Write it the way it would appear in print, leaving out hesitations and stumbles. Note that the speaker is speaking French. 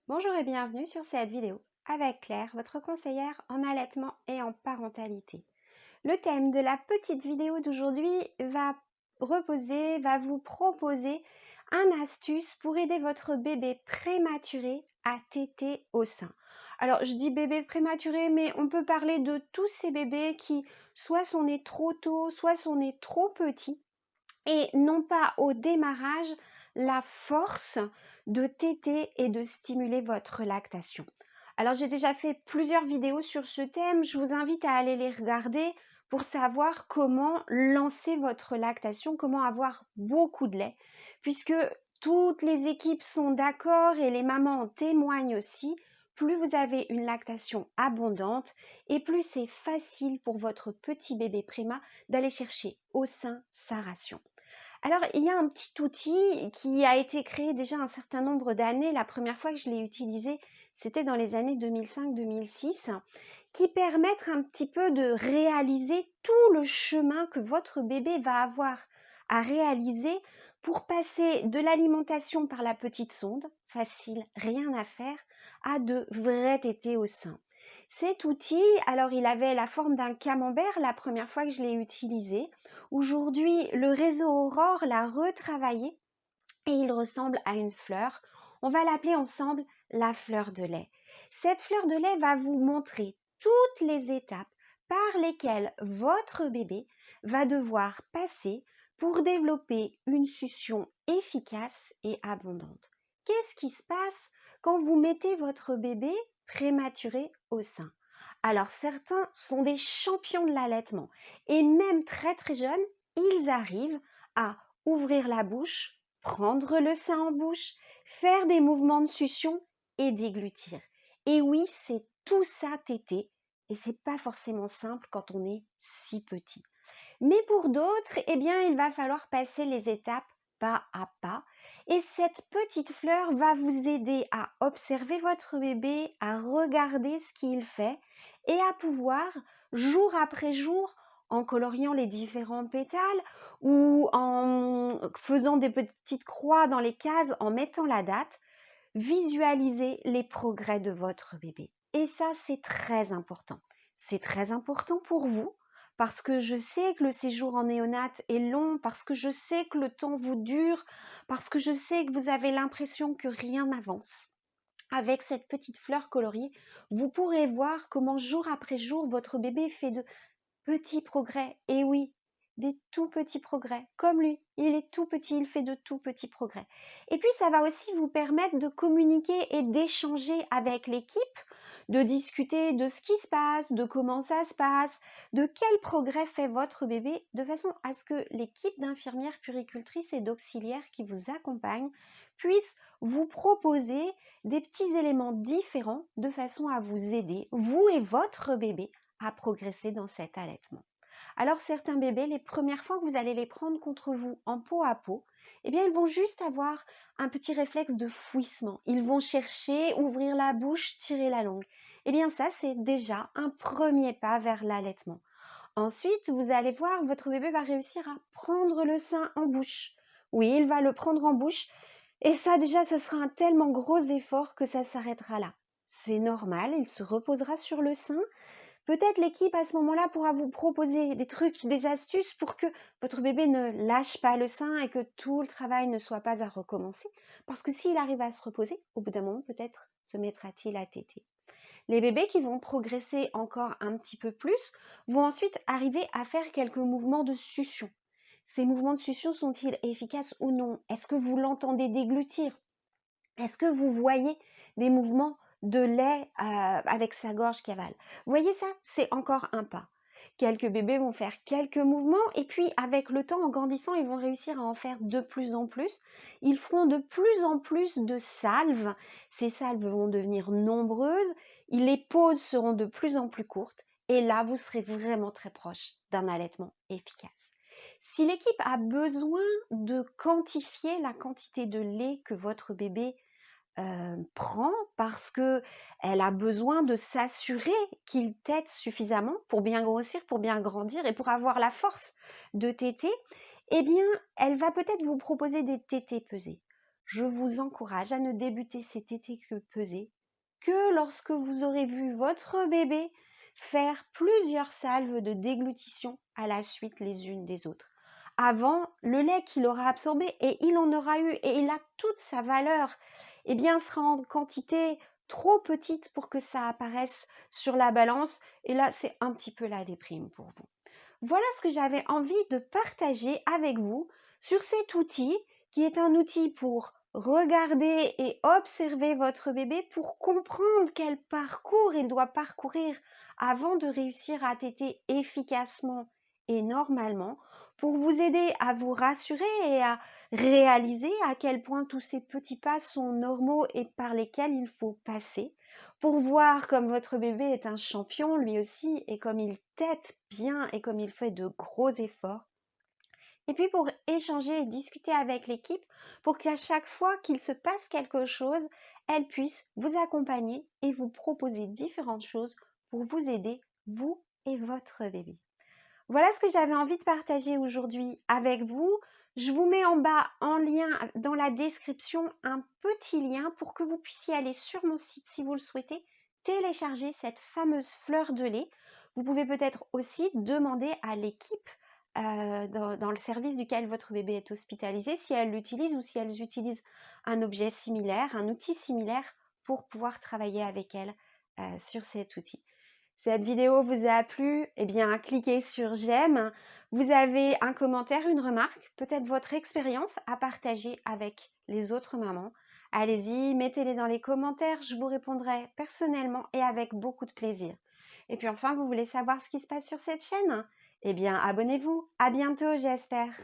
Bonjour et bienvenue sur cette vidéo avec Claire, votre conseillère en allaitement et en parentalité. Le thème de la petite vidéo d'aujourd'hui va vous proposer un astuce pour aider votre bébé prématuré à téter au sein. Alors je dis bébé prématuré, mais on peut parler de tous ces bébés qui soit sont nés trop tôt, soit sont nés trop petits et n'ont pas au démarrage la force de téter et de stimuler votre lactation. Alors j'ai déjà fait plusieurs vidéos sur ce thème, je vous invite à aller les regarder pour savoir comment lancer votre lactation, comment avoir beaucoup de lait, puisque toutes les équipes sont d'accord et les mamans en témoignent aussi. Plus vous avez une lactation abondante et plus c'est facile pour votre petit bébé préma d'aller chercher au sein sa ration. Alors, il y a un petit outil qui a été créé déjà un certain nombre d'années. La première fois que je l'ai utilisé, c'était dans les années 2005-2006, qui permettent un petit peu de réaliser tout le chemin que votre bébé va avoir à réaliser pour passer de l'alimentation par la petite sonde, facile, rien à faire, à de vrais tétés au sein. Cet outil, alors il avait la forme d'un camembert la première fois que je l'ai utilisé. Aujourd'hui, le réseau Aurore l'a retravaillé et il ressemble à une fleur. On va l'appeler ensemble la fleur de lait. Cette fleur de lait va vous montrer toutes les étapes par lesquelles votre bébé va devoir passer pour développer une succion efficace et abondante. Qu'est-ce qui se passe quand vous mettez votre bébé prématuré au sein? Alors certains sont des champions de l'allaitement et même très très jeunes, ils arrivent à ouvrir la bouche, prendre le sein en bouche, faire des mouvements de succion et déglutir. Et oui, c'est tout ça téter et c'est pas forcément simple quand on est si petit. Mais pour d'autres, eh bien, il va falloir passer les étapes pas à pas. Et cette petite fleur va vous aider à observer votre bébé, à regarder ce qu'il fait et à pouvoir, jour après jour, en coloriant les différents pétales ou en faisant des petites croix dans les cases, en mettant la date, visualiser les progrès de votre bébé. Et ça, c'est très important. C'est très important pour vous parce que je sais que le séjour en néonate est long, parce que je sais que le temps vous dure, parce que je sais que vous avez l'impression que rien n'avance. Avec cette petite fleur coloriée, vous pourrez voir comment jour après jour votre bébé fait de petits progrès. Et oui, des tout petits progrès. Comme lui, il est tout petit, il fait de tout petits progrès. Et puis ça va aussi vous permettre de communiquer et d'échanger avec l'équipe, de discuter de ce qui se passe, de comment ça se passe, de quel progrès fait votre bébé, de façon à ce que l'équipe d'infirmières puéricultrices et d'auxiliaires qui vous accompagnent puisse vous proposer des petits éléments différents de façon à vous aider, vous et votre bébé, à progresser dans cet allaitement. Alors certains bébés, les premières fois que vous allez les prendre contre vous en peau à peau, eh bien ils vont juste avoir un petit réflexe de fouissement. Ils vont chercher, ouvrir la bouche, tirer la langue. Eh bien ça, c'est déjà un premier pas vers l'allaitement. Ensuite, vous allez voir, votre bébé va réussir à prendre le sein en bouche. Oui, il va le prendre en bouche. Et ça, déjà, ce sera un tellement gros effort que ça s'arrêtera là. C'est normal, il se reposera sur le sein. Peut-être l'équipe à ce moment-là pourra vous proposer des trucs, des astuces pour que votre bébé ne lâche pas le sein et que tout le travail ne soit pas à recommencer. Parce que s'il arrive à se reposer, au bout d'un moment, peut-être se mettra-t-il à téter. Les bébés qui vont progresser encore un petit peu plus vont ensuite arriver à faire quelques mouvements de succion. Ces mouvements de succion sont-ils efficaces ou non? Est-ce que vous l'entendez déglutir? Est-ce que vous voyez des mouvements de lait avec sa gorge qui avale? Vous voyez ça? C'est encore un pas. Quelques bébés vont faire quelques mouvements et puis avec le temps, en grandissant, ils vont réussir à en faire de plus en plus. Ils feront de plus en plus de salves. Ces salves vont devenir nombreuses. Les pauses seront de plus en plus courtes. Et là, vous serez vraiment très proche d'un allaitement efficace. Si l'équipe a besoin de quantifier la quantité de lait que votre bébé prend parce qu'elle a besoin de s'assurer qu'il tète suffisamment pour bien grossir, pour bien grandir et pour avoir la force de téter, eh bien, elle va peut-être vous proposer des tétés pesés. je vous encourage à ne débuter cet été que pesé que lorsque vous aurez vu votre bébé faire plusieurs salves de déglutition à la suite les unes des autres. Avant, le lait qu'il aura absorbé, et il en aura eu, et il a toute sa valeur, eh bien, sera en quantité trop petite pour que ça apparaisse sur la balance. Et là, c'est un petit peu la déprime pour vous. Voilà ce que j'avais envie de partager avec vous sur cet outil qui est un outil pour regarder et observer votre bébé pour comprendre quel parcours il doit parcourir avant de réussir à téter efficacement et normalement, pour vous aider à vous rassurer et à réaliser à quel point tous ces petits pas sont normaux et par lesquels il faut passer, pour voir comme votre bébé est un champion lui aussi et comme il tète bien et comme il fait de gros efforts. Et puis pour échanger et discuter avec l'équipe pour qu'à chaque fois qu'il se passe quelque chose, elle puisse vous accompagner et vous proposer différentes choses pour vous aider, vous et votre bébé. Voilà ce que j'avais envie de partager aujourd'hui avec vous. Je vous mets en bas en lien dans la description un petit lien pour que vous puissiez aller sur mon site si vous le souhaitez, télécharger cette fameuse fleur de lait. Vous pouvez peut-être aussi demander à l'équipe dans le service duquel votre bébé est hospitalisé si elle l'utilise ou si elles utilisent un objet similaire, un outil similaire pour pouvoir travailler avec elle sur cet outil. Cette vidéo vous a plu, eh bien cliquez sur j'aime. Vous avez un commentaire, une remarque, peut-être votre expérience à partager avec les autres mamans. Allez-y, mettez-les dans les commentaires, je vous répondrai personnellement et avec beaucoup de plaisir. Et puis enfin, vous voulez savoir ce qui se passe sur cette chaîne? Eh bien abonnez-vous, à bientôt j'espère.